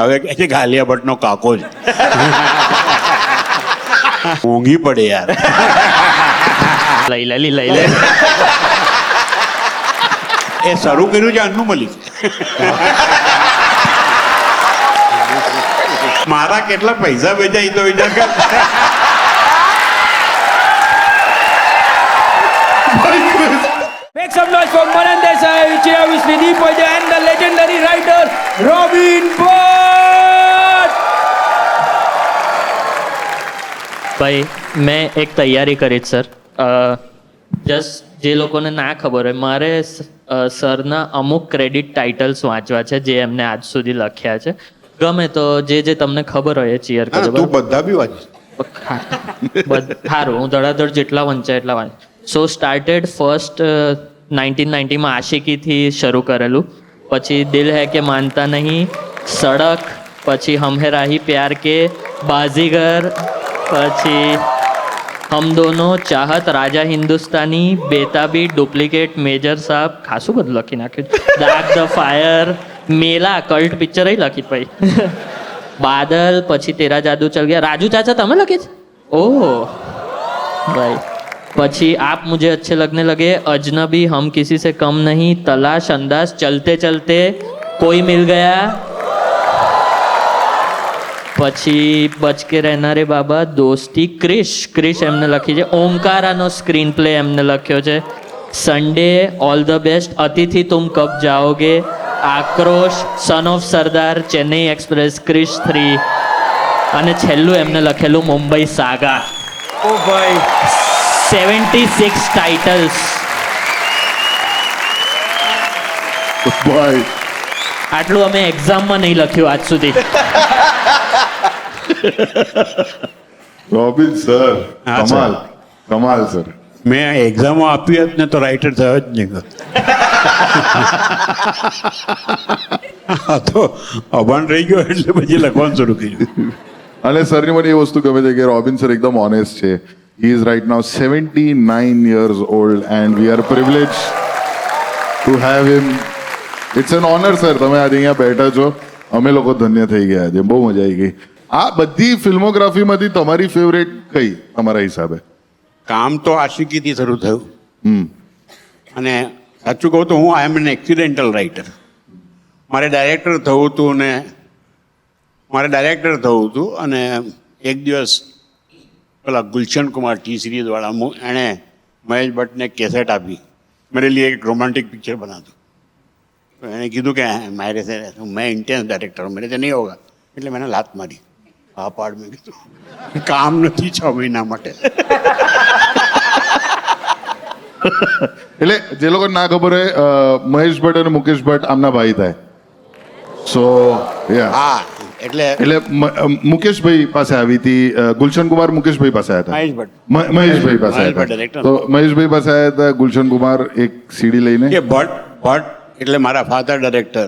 હવે કહે છે કે આલિયા ભટ્ટનો કાકો જ. મોંઘી પડે યાર. લઈ લે એ શરૂ કર્યું છે અન્નુ મલિક. મારા કેટલા પૈસા વેચાય તો વિચાર કર. Make some noise for Manan Desai, which is obviously Deepaja and the legendary writer Robin Bhatt. ભાઈ મેં એક તૈયારી કરી સર. જસ્ટ જે લોકોને ના ખબર હોય, મારે સરના અમુક ક્રેડિટ ટાઇટલ્સ વાંચવા છે જે એમને આજ સુધી લખ્યા છે. ગમે તો જે તમને ખબર હોય એ ચીયર કરજો. તું બધા બી વાંચ. સારું, હું ધડાધડ જેટલા વંચાય એટલા વાંચ. સો સ્ટાર્ટેડ ફર્સ્ટ 1990માં આશિકીથી શરૂ કરેલું, પછી દિલ હૈ કે માનતા નહીં, સડક, પછી હમ હે રાહી પ્યાર કે, બાઝીગર, પછી હમ દોનો, ચાહત, રાજા હિન્દુસ્તાની, બેતાબી, ડુપ્લિકેટ, મેજર સાહેબ, ખાસું બધું લખી નાખ્યું. દાગ ધ ફાયર, મેલા, કલ્ટ પિક્ચર લખી ભાઈ. બાદલ, પછી તેરા જાદુ ચલ ગયા. રાજુ ચાચા તમે લખી છે? ઓહ ભાઈ. પછી આપ મુझे अच्छे लगने लगे, अजनबी, हम किसी से कम नहीं, तलाश, अंदाज, चलते चलते, कोई मिल गया, પછી બચ કે રહેના રે બાબા, દોસ્તી, ક્રિશ એમને લખી છે. ઓમકારાનો સ્ક્રીન પ્લે એમને લખ્યો છે. સન્ડે, ઓલ ધ બેસ્ટ, અતિથિ તુમ Kab Jaoge, Aakrosh, son of Sardaar, Chennai express, Krrish 3, અને છેલ્લું એમને લખેલું Mumbai saga. Oh boy. 76 titles. ભાઈ આટલું અમે એક્ઝામમાં નહીં લખ્યું આજ સુધી. રોબિન સર, હા, કમાલ સર. મેં એક્ઝામો આપી હોત ને તો રાઇટર થયો જ નહીં. આ તો અભાન રહી ગયો એટલે પછી લખવાનું શરૂ કર્યું. અને સરની મને એ વસ્તુ ગમે છે કે રોબિન સર એકદમ ઓનેસ્ટ છે. He is right now 79 years old and we are privileged to have him. It's an honor sir. તમે આજે અહીંયા બેઠા છો, અમે લોકો ધન્ય થઈ ગયા છે. બહુ મજા આવી ગઈ. આ બધી ફિલ્મોગ્રાફીમાંથી તમારી ફેવરેટ કઈ તમારા હિસાબે? કામ તો આશિકીથી શરૂ થયું. અને સાચું કહું તો હું આઈ એમ એન એક્સિડેન્ટલ રાઇટર. મારે ડાયરેક્ટર થવું હતું અને એક દિવસ પેલા ગુલશન કુમાર ટી સિરીઝવાળા એણે મહેશ ભટ્ટને કેસેટ આપી, મેરે લીએ એક રોमांटिक पिक्चर बना दो. तो एने કીધું કે મારે से मैं इंटेंस डायरेक्टर हूँ, मेरे से नहीं होगा. એટલે मैंने લાત મારી. હા પાડ મેં કીધું કામ નથી 6 મહિના માટે. એટલે જે લોકોને ના ખબર હોય, મહેશ ભટ્ટ અને મુકેશ ભટ્ટ આમના ભાઈ થાય. સો હા એટલે મુકેશભાઈ પાસે આવી હતી, ગુલશન કુમાર મુકેશભાઈ પાસે આવ્યા મહેશ ભટ્ટ હતા. મહેશભાઈ પાસે આવ્યા હતા. તો મહેશભાઈ પાસે આવ્યા હતા ગુલશન કુમાર એક સીડી લઈને. કે ભટ્ટ એટલે મારા ફાધર ડાયરેક્ટર.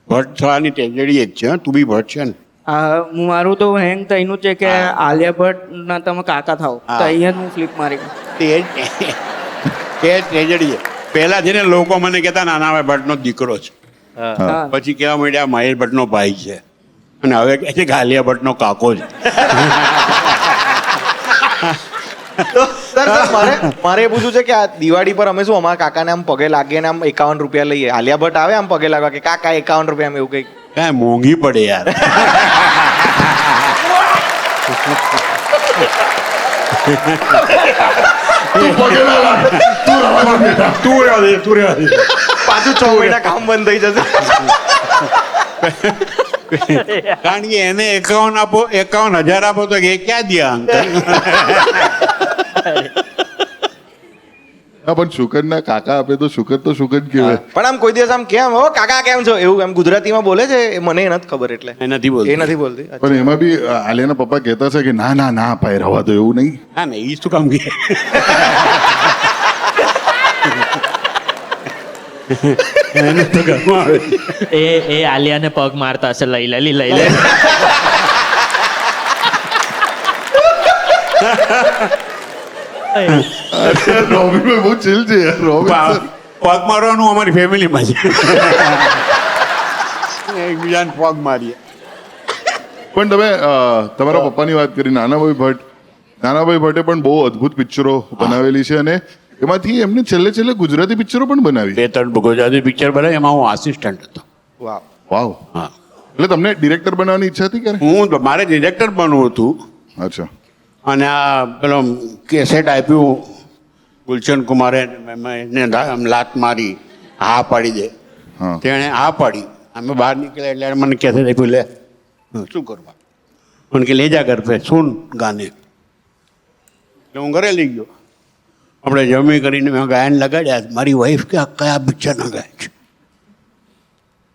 ભટ્ટ થવાની ટ્રેજેડી જ છે. તું બી ભટ્ટ છે ને? મારું તો હેંગ થઈનું છે કે આલિયા ભટ્ટ ના તમે કાકા થાવ તો અહીંયા હું ફ્લિપ મારી. એ ટ્રેજેડી છે. પહેલા છે ને લોકો મને કહેતા નાના ભટ્ટનો દીકરો છે, પછી કહેવા માંડ્યા મહેશ ભટ્ટનો ભાઈ છે, અને હવે કહે છે કે આલિયા ભટ્ટનો કાકો છે. તો સર મારે એ પૂછવું છે કે આ દિવાળી પર અમે શું અમારા કાકાને આમ પગે લાગીને આમ 51 રૂપિયા લઈએ. આલિયા ભટ્ટ આવે આમ પગે લાગવા કે કાકા 51 રૂપિયા એવું કંઈક? કાંઈ મોંઘી પડે યાર. તું રહેવા દે. પાછું 6 મહિના કામ બંધ થઈ જશે. કારણ કે એને 51,000 આપો તો એ ક્યાં દે અંકલ? પણ શુકરના કાકા આપે તો શુકર કહેવાય. પણ આમ કોઈ દિવસ આમ કેમ હો કાકા કેમ છો એવું એમ ગુજરાતીમાં બોલે છે? મને એ નથી ખબર એટલે એ નથી બોલતી. એ નથી બોલતી. પણ એમાં બી આલિયાના પપ્પા કહેતા છે કે ના ના ના ભાઈ રવા દો, એવું નહીં. હા ને, એ શું કામ કે એને તો ઘરમાં આવે. એ આલિયાને પગ મારતા હશે, લઈ લે. રોબિન બહુ ચીલ છે યાર. રોબિન પગ મારવાનું અમારી ફેમિલીમાં છે. એકબીજાને પગ મારીએ. પણ તમે તમારા પપ્પાની વાત કરી નાનાભાઈ ભટ્ટે પણ બહુ અદ્ભુત પિક્ચરો બનાવેલી છે અને એમાંથી એમને છેલ્લે ગુજરાતી પિક્ચરો પણ બનાવી. 2-3 ગુજરાતી પિક્ચર બનાવી, એમાં હું આસિસ્ટન્ટ હતો. વાવ. વાવ. હા, એટલે તમને ડિરેક્ટર બનવાની ઈચ્છા હતી ક્યારે? મારે ડિરેક્ટર બનવું હતું. અચ્છા. અને આ પેલો કેસેટ આપ્યું ગુલશન કુમારે, એને લાત મારી, હા પાડી દે. હા. તેણે હા પાડી. અમે બહાર નીકળ્યા એટલે મને કેસેટ આપ્યું, લે શું કરવા, મને કે લે જા ઘર પે સુન ગાને. એટલે હું ઘરે લઈ ગયો. આપણે જમી કરીને મેં ગાયન લગાડ્યા. મારી વાઈફ કે આ કયા પિક્ચરના ગાય છે?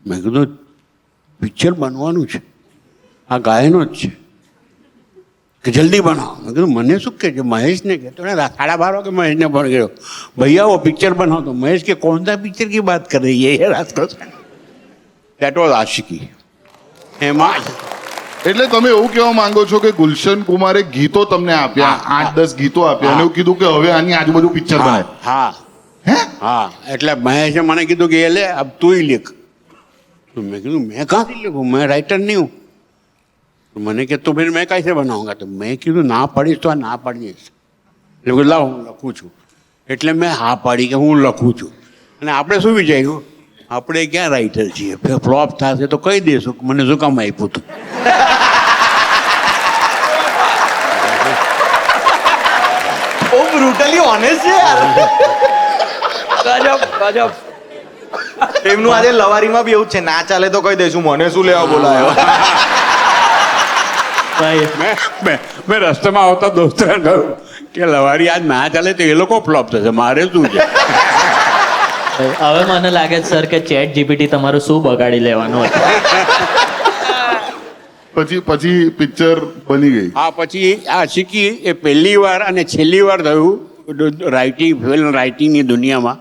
મેં કીધું પિક્ચર બનવાનું છે, આ ગાયનો જ છે, કે જલ્દી બનાવો. મેં કીધું મને શું કે છે? મહેશને કે તો 12:30 વાગે મહેશને ફોન કર્યો, ભૈયા વો પિક્ચર બનાવો. તો મહેશ કે कौन सा पिक्चर की बात कर रही है ये रात को? देट वॉज आशिकी. એમાં એટલે તમે એવું કહેવા માંગો છો કે ગુલશન કુમારે ગીતો તમને આપ્યા, 8-10 ગીતો આપ્યા અને એવું કીધું કે હવે આની આજુબાજુ પિક્ચર બનાય. હા હે? હા, એટલે મહેશે મને કીધું કે એ લે અબ તું ही लिख. तो मैं कहा मैं कहाँ से लिखूँ, मैं राइटर नहीं हूँ. तो मैंने कहा तो फिर मैं कैसे बनाऊंगा? तो मैं કીધું ના પાડીશ તો આ ના પાડી દઈશ. એટલે લાવ હું લખું છું. એટલે મેં હા પાડી કે હું લખું છું. અને આપણે શું વિચાર્યું, આપણે ક્યાં રાઇટર છીએ, ફ્લોપ થશે તો કહી દઈશું મને શું કામ આપ્યું હતું. બહુ બ્રુટલી ઓનેસ્ટ છે યાર. ગજબ. એમનું આજે લવારીમાં બી એવું જ છે, ના ચાલે તો કહી દઈશું, મને શું લેવા બોલાયો. ભાઈ મેં રસ્તામાં આવતા દોસ્તોને કહ્યું કે લવારી આજ ના ચાલે તો એ લોકો ફ્લોપ થશે, મારે શું છે. હવે મને લાગે છે સર કે ચેટ જીપીટી તમારું શું બગાડી લેવાનું હતું. પછી પિક્ચર બની ગઈ. આ પછી આ શીખી એ પહેલી વાર અને છેલ્લી વાર થયું ફિલ્મ રાઇટિંગની દુનિયામાં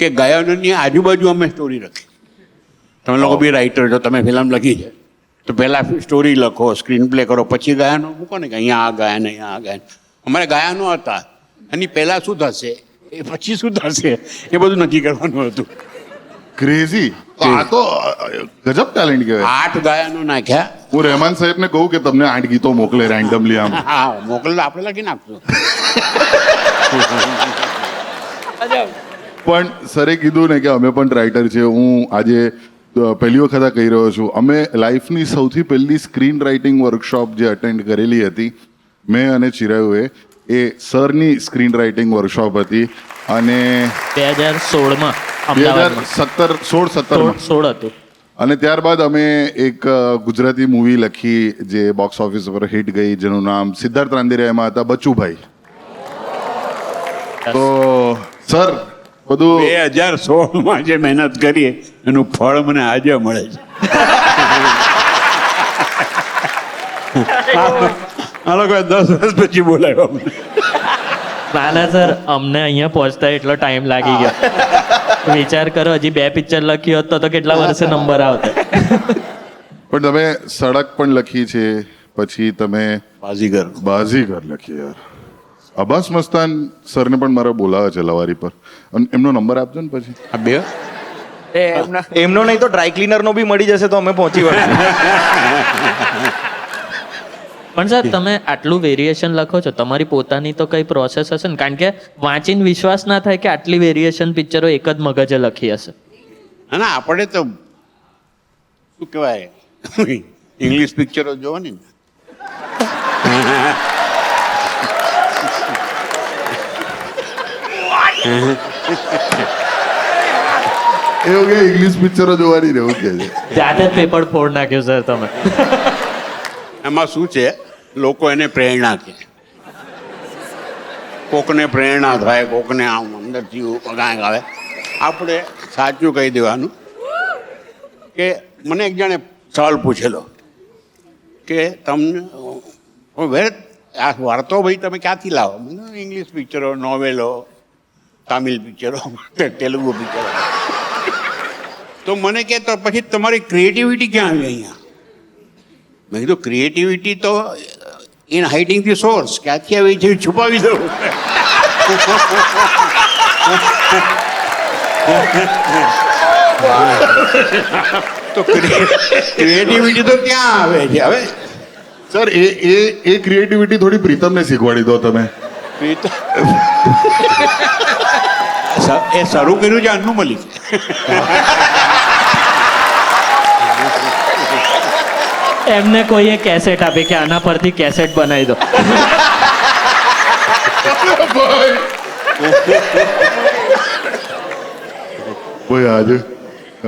કે ગાયનોની આજુબાજુ અમે સ્ટોરી લખી. તમે લોકો બી રાઇટર છો, તમે ફિલ્મ લખી છે તો પહેલાં સ્ટોરી લખો, સ્ક્રીન પ્લે કરો, પછી ગાયનો મૂકો ને કે અહીંયા આ ગાયન, અહીંયા આ ગાયન. અમારે ગાયનો હતા, એની પહેલાં શું થશે, એ પછી શું થશે, એ બધું નક્કી કરવાનું હતું. ક્રેઝી. આ તો ગજબ ટેલેન્ટ કહેવાય. 8 ગાયનો નાખ્યા. હું રહેમાન સાહેબને કહું કે તમને 8 ગીતો મોકલે રેન્ડમલી આમ. હા, મોકલ આપણે લખી નાખશું. પણ સરે કીધું ને કે અમે પણ રાઇટર છે. હું આજે પહેલી વખત આ કહી રહ્યો છું, અમે લાઈફની સૌથી પહેલી સ્ક્રીન રાઇટિંગ વર્કશોપ જે અટેન્ડ કરેલી હતી મેં અને ચિરાયુએ, એ સરની સ્ક્રીન રાઇટિંગ વર્કશોપ હતી. અને 2016માં અમદાવાદમાં 2016 હતું. અને ત્યારબાદ અમે એક ગુજરાતી મૂવી લખી જે બોક્સ ઓફિસ પર હિટ ગઈ, જેનું નામ સિદ્ધાર્થ રાંદેરિયા એમાં હતા બચુભાઈ. તો સર બધું 2016માં જે મહેનત કરીએ એનું ફળ મને આજે મળે છે. આ લોકોએ 10 વર્ષ પછી બોલાવ્યો મને. ના સર, અમને અહીંયા પહોંચતા એટલો ટાઈમ લાગી ગયો. વિચાર કરો, હજી 2 પિક્ચર લખ્યું હોત તો કેટલા વર્ષે નંબર આવતા. પણ તમે સડક પણ લખી છે, પછી તમે બાજીગર લખી. યાર અબ્બાસ મસ્તાન સરને પણ મારે બોલાવે છે લવારી પર, અને એમનો નંબર આપજો ને પછી. આ બે એમનો નહીં તો ડ્રાય ક્લીનરનો બી મળી જશે તો અમે પહોંચી વળીશું. પણ સર તમે આટલું વેરિએશન લખો છો, તમારી પોતાની તો કઈ પ્રોસેસ હશે ને? કારણ કે વાંચીને વિશ્વાસ ના થાય કે આટલી વેરિએશન પિક્ચરો એક જ મગજે લખી હશે. ના આપણે તો શું કહેવાય, ઇંગ્લિશ પિક્ચરો જોવાની ને. એવું કે ઇંગ્લિશ પિક્ચરો જોવાની રહેવું કે છે. જાતે જ પેપર ફોડ નાખ્યું સર તમે. એમાં શું છે, લોકો એને પ્રેરણા કહે, કોકને પ્રેરણા થાય, કોકને આમ અંદરથી કાંઈક આવે. આપણે સાચું કહી દેવાનું કે મને એક જણે સવાલ પૂછેલો કે તમને આ વાર્તો ભાઈ તમે ક્યાંથી લાવો? ઇંગ્લિશ પિક્ચરો, નોવેલો, તામિલ પિક્ચરો, તેલુગુ પિક્ચરો. તો મને કે તો પછી તમારી ક્રિએટિવિટી ક્યાં આવી અહીંયા? મેં કીધું ક્રિએટિવિટી તો ઇન હાઇડિંગ ધી સોર્સ, ક્યાંથી આવી છે છુપાવી દઉં. તો ક્રિએટિવિટી તો ક્યાં આવે છે? હવે સર એ ક્રિએટિવિટી થોડી પ્રીતમને શીખવાડી દો તમે. એ તો એ શરૂ કર્યું છે અન્નુ મલિક. એમને કોઈએ કેસેટ આપી કે આના પરથી કેસેટ બનાવી દો. ભાઈ આજે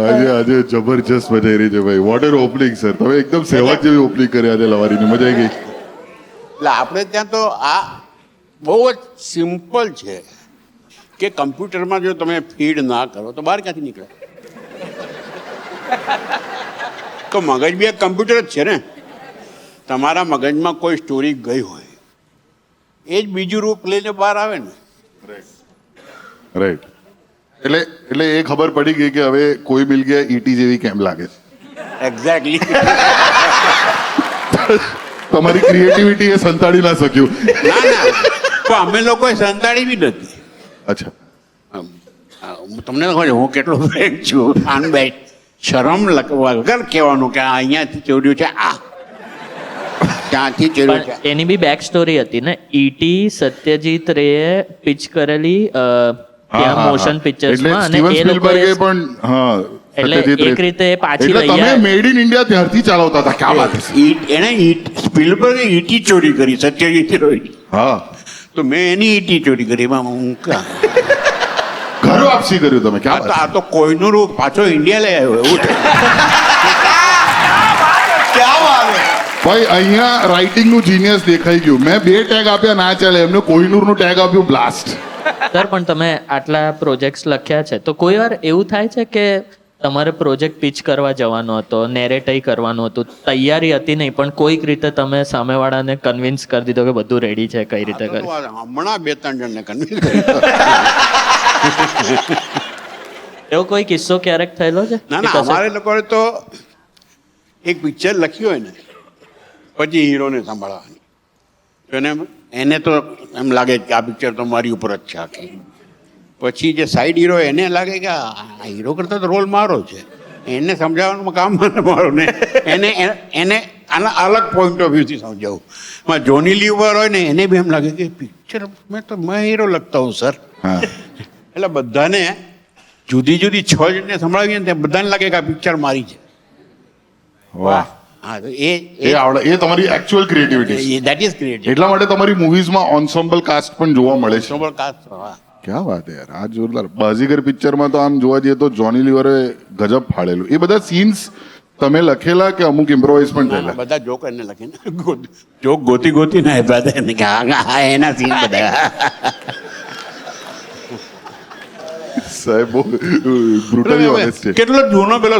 આજે આજે જબરજસ્ત મજા આવી રહી છે ભાઈ. What an opening sir. તમે એકદમ સેવક જેવી ઓપનિંગ કરી આજે લવારીની. મજા આવી ગઈ. એટલે આપણે ત્યાં તો આ બહુ જ સિમ્પલ છે કે કમ્પ્યુટરમાં જો તમે ફીડ ના કરો તો બહાર ક્યાંથી નીકળે? તો મગજ બી એક કમ્પ્યુટર જ છે ને. તમારા મગજમાં કોઈ સ્ટોરી ગઈ હોય એ જ બીજું રૂપ લઈને બહાર આવે ને. રાઈટ. એટલે એ ખબર પડી ગઈ કે હવે કોઈ મિલ ગયા ઈટી જેવી કેમ લાગે છે. એક્ઝેક્ટલી. તમારી ક્રિએટિવિટી એ સંતાડી ના શક્યું. ના ના, તો અમે લોકોએ સંતાડી બી નથી. અચ્છા. તમને ખબર છે હું કેટલો ફ્રેન્ક છું. આનબાઈ શરમ વગર કહેવાનું કે આ અહીંયાથી ચોર્યું છે, આ ત્યાંથી ચોર્યું છે. પણ એની બી બેક સ્ટોરી હતી ને. ઈટી સત્યજીત રેએ પિચ કરેલી ત્યાં મોશન પિક્ચર્સમાં, અને સ્ટીવન એ સ્પીલબર્ગે લોકોએ પણ હા એટલે સત્યજીત રે. એક રીતે એ પાછી એટલે લઈ તમે આવ્યા. મેડ ઇન ઇન્ડિયા ત્યારથી ચાલવતા હતા. ક્યાં વાત છે. એણે સ્પીલબર્ગે ઈટી ચોરી કરી, સત્યજીત રોય. હા, તો મેં એની ઈટી ચોરી કરી. એમાં હું ઘર વાપસી કર્યું તમે. ક્યાં વાત આ તો કોઈનું રૂપ પાછો ઇન્ડિયા લઈ આવ્યો એવું છે. ભાઈ અહીંયા રાઇટિંગ નું જીનિયસ દેખાઈ ગયું. મેં 2 ટેગ આપ્યા ના ચાલે, એમને કોહિનૂર નું ટેગ આપ્યું બ્લાસ્ટ. સર પણ તમે આટલા પ્રોજેક્ટ્સ લખ્યા છે તો કોઈ વાર એવું થાય છે કે તમારે પ્રોજેક્ટ પિચ કરવા જવાનો હતો, નેરેટય કરવાનું હતું, તૈયારી હતી નહીં, પણ કોઈક રીતે તમે સામેવાળાને કન્વિન્સ કરી દીધો કે બધું રેડી છે, કઈ રીતે કરી? હમણાં 2-3 જણને કન્વિન્સ કર્યો. એવો કોઈ કિસ્સો ક્યારેક થયેલો છે? ના કે ના, કશે- અમારે લોકોએ તો એક પિક્ચર લખ્યું હોય ને પછી હીરોને સંભાળવાની. તો એને તો એમ લાગે કે આ પિક્ચર તો મારી ઉપર જ છે આખી. પછી જે સાઈડ હીરો એને લાગે કે આ હીરો કરતા તો રોલ મારો છે, એને સમજાવવાનું કામ મારું ને એને આના અલગ પોઈન્ટ ઓફ વ્યૂથી સમજાવું. જોની લીવર હોય ને એને બી એમ લાગે કે પિક્ચર મેં હીરો લખતા હું સર. હા. એટલે બધાને જુદી જુદી 6 જણને સંભળાવીએ ને બધાને લાગે કે આ પિક્ચર મારી છે. વાહ. હા, તો એ આવડે. એ તમારી actual creativity. That is creative. એટલા માટે તમારી મૂવીઝમાં ઓન્સેમ્બલ કાસ્ટ પણ જોવા મળે છે. હા. ક્યાં વાત યાર. આ જોરદાર. બાજીગર પિક્ચરમાં તો આમ જોવા જઈએ તો જોની લીવરે ગજબ ફાડેલું. એ બધા સીન્સ તમે લખેલા કે અમુક ઇમ્પ્રોવાઇઝ પણ થયેલા? બધા જોક એને લખીને જોક ગોતી ગોતીને આપ્યા હતા એને કે હા એના સીન બધા. સાહેબ બહુ બ્રુટલી ઓનેસ્ટ છે. કેટલો જૂનો પેલો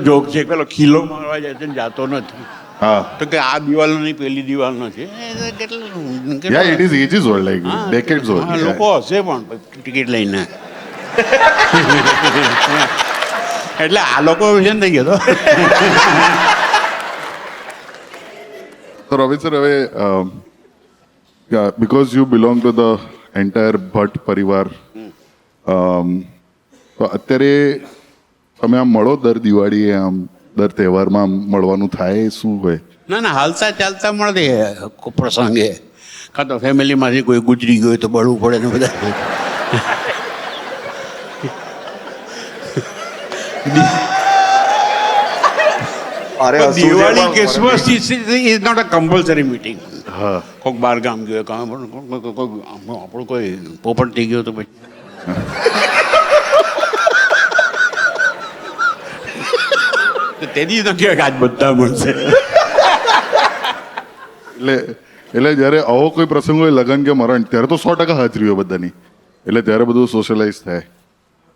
જોક છે, પેલો ખીલો મારવા જાય છે ને જાતો નથી. હા. તો કે આ દિવાલનો નહીં પેલી દિવાલનો છે. Yeah it is ages old, like decades હા, ઓલ્ડ. લોકો હશે પણ ટિકિટ લઈને. એટલે આ લોકો વિશે થઈ ગયો તો. So Robin sir, હવે because you belong to the entire Bhatt પરિવાર, તો અત્યારે તમે આમ મળો દર દિવાળીએ, આમ દર તહેવારમાં આમ મળવાનું થાય, શું હોય? ના ના, હાલતા ચાલતા મળે પ્રસંગે. કાં તો ફેમિલીમાંથી કોઈ ગુજરી ગયું તો બળવું પડે ને બધા. અરે હસવું છે દિવાળી પણ Christmas is not a compulsory meeting. હા. કોઈક બહાર ગામ ગયો, આપણું કોઈ પોપટ થઈ ગયો તો પછી તેથી નક્કી કે આજ બધા મળશે. એટલે જ્યારે આવો કોઈ પ્રસંગ હોય, લગ્ન કે મરણ, ત્યારે તો 100% હાજરી હોય બધાની. એટલે ત્યારે બધું સોશિયલાઇઝ થાય.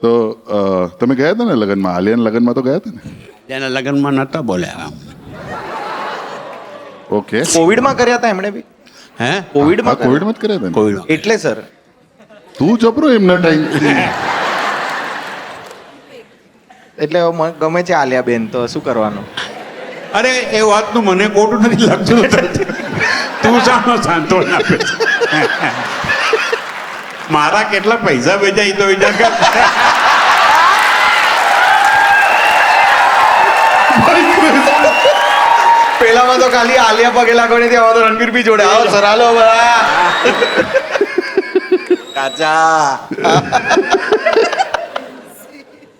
તો તમે ગયા હતા ને લગ્નમાં? આલિયાના લગ્નમાં તો ગયા હતા ને? તેના લગ્નમાં નહોતા બોલ્યા. ઓકે. કોવિડમાં કર્યા હતા એમણે બી. હે કોવિડમાં કર્યા. કોવિડમાં જ કર્યા હતા ને? કોઈ એટલે સર તું જબરો એમના ટાઈમ. એટલે હવે મને ગમે છે આલિયા બેન, તો શું કરવાનું. અરે એ વાતનું મને ખોટું નથી લાગતું. તું સાનો સાંત્વના આપે છે. મારા કેટલા પૈસા વેચાય તો વિચાર કર. પેલામાં તો ખાલી આલિયા પગે લાગવાની હતી, આમાં તો રણવીર બી જોડે. આવો સર, હાલો બધા. કાચા.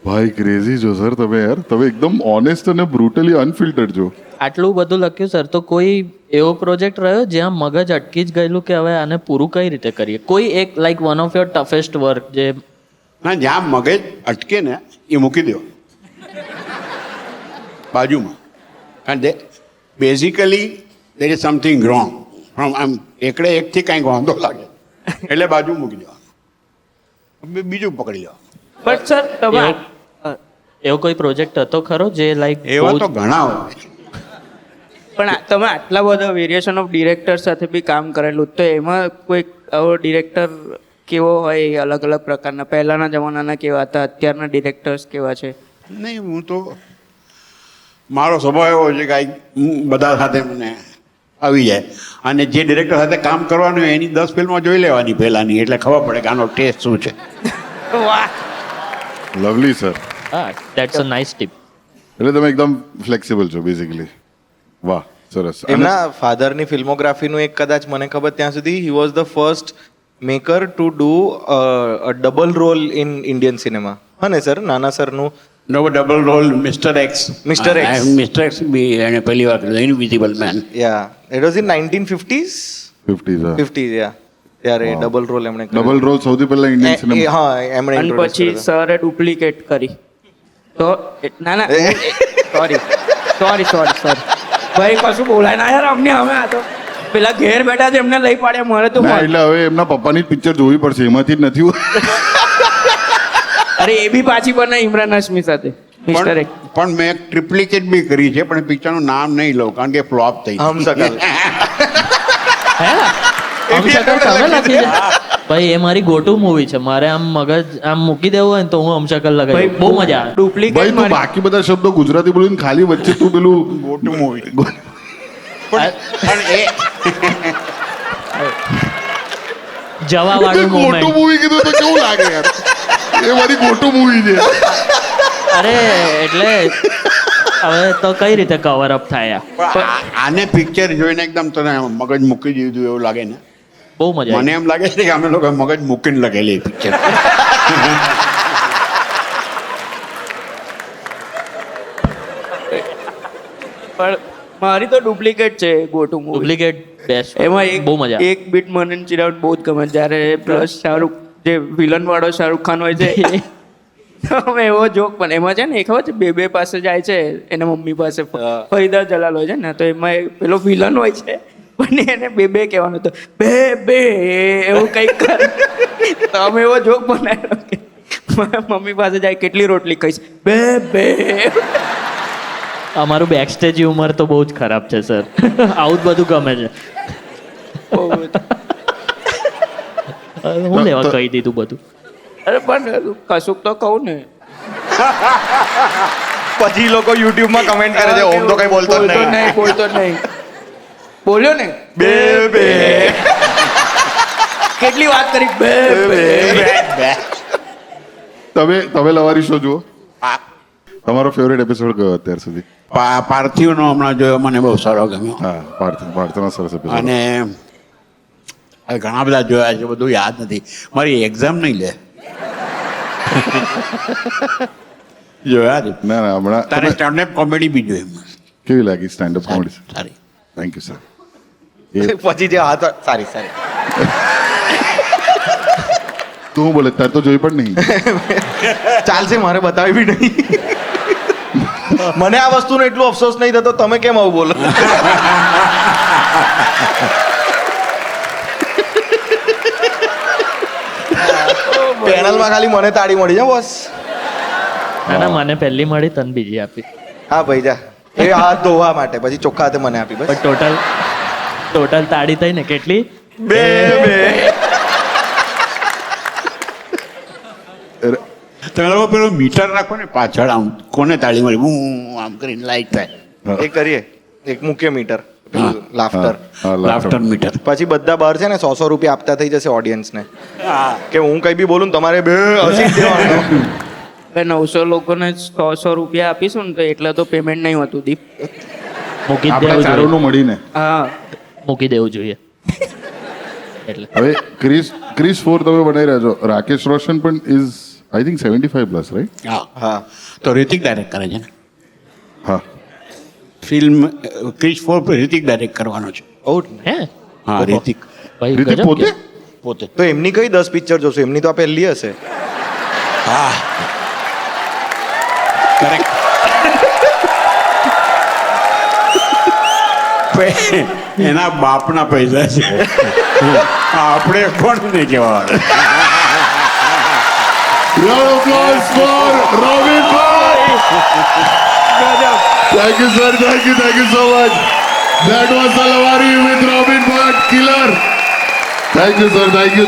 ભાઈ ક્રેઝી છો સર તમે યાર, તમે એકદમ ઓનેસ્ટ અને બ્રુટલી અનફિલ્ટર્ડ છો. આટલું બધું લખ્યું સર, તો કોઈ એવો પ્રોજેક્ટ રહ્યો જ્યાં મગજ અટકી જ ગયેલું કે હવે આને પૂરું કઈ રીતે કરીએ? કોઈ એક like one of your toughest work જે ના, જ્યાં મગજ અટકે ને એ મૂકી દો બાજુમાં. કારણ કે basically there is something wrong from આમ એકડે એકથી કંઈક વાંધો લાગે એટલે બાજુ મૂકી દેવાનું, બીજું પકડી લેવાનું. બટ સર તમે એવો કોઈ પ્રોજેક્ટ હતો ખરો જે લાઈક એવા તો ઘણા હોય. પણ તમે આટલા બધા વેરિએશન ઓફ ડિરેક્ટર સાથે બી કામ કરેલું, તો એમાં કોઈ આવો ડિરેક્ટર કેવો હોય, અલગ અલગ પ્રકારના, પહેલાના જમાનાના કેવા હતા, અત્યારના ડિરેક્ટર્સ કેવા છે? નહીં, હું તો મારો સ્વભાવ એવો છે કે બધા સાથે મને આવી જાય, અને જે ડિરેક્ટર સાથે કામ કરવાનું હોય એની 10 ફિલ્મો જોઈ લેવાની પહેલાની, એટલે ખબર પડે કે આનો ટેસ્ટ શું છે. વાહ. Lovely sir. હા, દેટ્સ અ નાઇસ ટીપ. એટલે તમે એકદમ ફ્લેક્સિબલ છો બેઝિકલી. વાહ, સરસ. અને એમના ફાધરની ફિલ્મોગ્રાફીનું એક કદાચ મને ખબર ત્યાં સુધી he was the first maker to do a double role in Indian cinema. હા ને સર? નાના સરનું નો double role mister X. Mr. X. Mister X બી એને પહેલી વાર કર્યું, invisible man. Yeah it was in 1950s 50s yeah. ત્યારે ડબલ રોલ એમણે કર્યો. ડબલ રોલ સૌથી પહેલા ઇન્ડિયન સિનેમા. હા, એમણે અને introduce પછી કર્યો. સરે ડુપ્લિકેટ કરી. તો ના ના સોરી ભાઈ, કશું બોલાય ના યાર અમને. અમે આ તો પેલા ઘેર બેઠા છે, એમને લઈ પાડ્યા, મારે તો ના, એટલે હવે એમના પપ્પાની જ પિક્ચર જોવી પડશે, એમાંથી જ નથી. અરે એ બી પાછી બને ઇમરાન હાશમી સાથે મિસ્ટર એક. પણ મેં એક ટ્રિપ્લિકેટ બી કરી છે, પણ પિક્ચરનું નામ નહીં લઉં કારણ કે ફ્લોપ થઈ હમ શકલ. અમશકલ તમે લખી છે? ભાઈ એ મારી ગોટુ મૂવી છે, મારે આમ મગજ આમ મૂકી દેવું હોય ને તો હું અમશકલ લગાવી દઉં. બહુ મજા આવે. ભાઈ ડુપ્લિકેટ તું બાકી બધા શબ્દો ગુજરાતી બોલીને ખાલી વચ્ચે તું પેલું મોટું મૂવી. પણ એ જવા વાળું ગોટું મોમેન્ટ. મૂવી કીધું તો કેવું લાગે યાર? એ મારી ગોટું મૂવી છે. અરે એટલે હવે તો કઈ રીતે કવર અપ થાય? આને પિક્ચર જોઈને એકદમ તને મગજ મૂકી દીધું એવું લાગે ને? બહુ મજા મને આવી. એમ લાગે છે કે અમે લોકો મગજ મૂકીને લગેલી પિક્ચર. પણ મારી તો ડુપ્લિકેટ છે ગોટુ મૂવી. Duplicate best. એમાં એક બહુ મજા આવે. એક બીટ મને ચિરાઉટ બહુ જ ગમે, જ્યારે પ્લસ શાહરુખ જે વિલન વાળો શાહરુખ ખાન હોય છે તો અમે એવો જોક, પણ એમાં છે ને એ ખબર છે બે પાસે જાય છે, એના મમ્મી પાસે ફરીદા જલાલ હોય છે ને, તો એમાં પેલો વિલન હોય છે પણ એને બે કહેવાનું, તો બે એવું કંઈક કરે. તો અમે એવો જોક બનાવ્યો કે મારા મમ્મી પાસે જાય, કેટલી રોટલી ખાઈશ? બે અમારું બેક સ્ટેજ હ્યુમર તો બહુ જ ખરાબ છે સર. આવું જ બધું ગમે છે. હું લેવા કહી દીધું બધું. અરે પણ કશુંક તો કહું ને. પછી લોકો યુટ્યુબમાં કમેન્ટ કરે છે, ઓમ તો કઈ બોલતો જ નહીં. બોલતો જ નહીં. બોલ્યો ને બે કેટલી વાત કરી? બે તમે લવારી શો જુઓ? તમારો ફેવરેટ એપિસોડ કયો અત્યાર સુધી? પાર્થિવનો હમણાં જોયો, મને બહુ સારો ગમ્યો. હા, પાર્થના સરસ એપિસોડ. અને હવે ઘણા બધા જોયા છે, બધું યાદ નથી. મારી એક્ઝામ નહીં લે. જોયા છે. ના હમણાં તારે સ્ટેન્ડઅપ કોમેડી બી જોઈ. કેવી લાગી સ્ટેન્ડઅપ કોમેડી? સારી. Thank you sir. પછી જે હાથ સારી તું બોલે તાર તો જોઈ પણ નહીં. ચાલશે, મારે બતાવી બી નહીં. મને આ વસ્તુનો એટલો અફસોસ નહીં થતો, તમે કેમ આવું બોલો? પેનલમાં ખાલી મને તાળી મળી છે બસ. ના મને પહેલી મળી, તને બીજી આપી. હા ભાઈ જા, એ હાથ ધોવા માટે, પછી ચોખ્ખા હાથે મને આપી બસ. પણ ટોટલ તાળી થઈ ને કેટલી? બે તમે લોકો પેલો મીટર રાખો ને પાછળ, આમ કોને તાળી મળી હું આમ કરીને લાઈટ થાય. એ કરીએ, એક મુખ્ય મીટર લાફ્ટર. Laughter metre. પછી બધા બહાર છે ને 100 રૂપિયા આપતા થઈ જશે ઓડિયન્સને, કે હું કઈ બી બોલું ને તમારે બે હસી જ દેવાનું. 900 લોકોને 100 રૂપિયા આપીશું ને, તો એટલે તો પેમેન્ટ નહીં હોતું દીપ. મૂકી જ આપણા દેવું જોઈએ ચારોનું મળીને. હા મૂકી દેવું જોઈએ એટલે હવે ક્રિસ 4 તમે બનાવી રહ્યા છો. રાકેશ રોશન પણ ઇઝ આઈ થિંક 75+, રાઈટ? હા હા તો રિતિક ડાયરેક્ટ કરે છે ને હા. ફિલ્મ ક્રિશ 4 રિતિક ડાયરેક્ટ કરવાનો છે. હે હા રિતિક ભાઈ રિતિક ગજબ પોતે? કે- પોતે. તો એમની કઈ 10 પિક્ચર જોશો? એમની તો આ પહેલી હશે. હા કરેક્ટ. એના બાપના પૈસા છે આપણે કોણ નહીં કહેવાવાળા. Round of applause for Robin Bhatt. Thank you, sir. Thank you so much. That was Salawari with Robin Bhatt, killer. Thank you, sir. Thank you.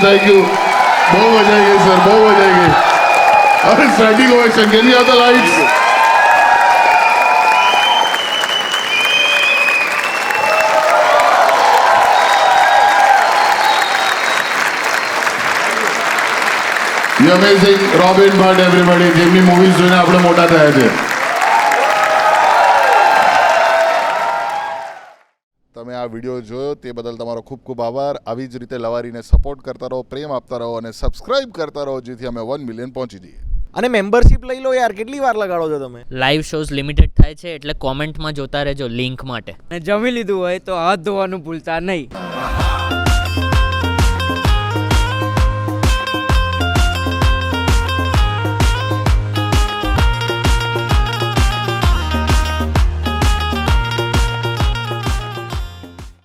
बहुत मजा आई sir. बहुत मजा आई. अरे standing ovation. Can you have the lights? The amazing Robin Bhatt, everybody. જેમની movies જોઈને આપણે મોટા થયા છે. તમે આ વિડીયો જોયો તે બદલ તમારો ખૂબ ખૂબ આભાર. આવી જ રીતે લવારીને સપોર્ટ કરતા રહો, પ્રેમ આપતા રહો અને સબસ્ક્રાઇબ કરતા રહો, જેથી અમે 1 મિલિયન પહોંચી જઈએ. અને મેમ્બરશિપ લઈ લો યાર, કેટલી વાર લગાડો છો તમે? લાઈવ શોઝ લિમિટેડ થાય છે એટલે કોમેન્ટમાં જોતા રહેજો લિંક માટે અને જમી લીધું હોય તો હાથ ધોવાનું ભૂલતા નહીં.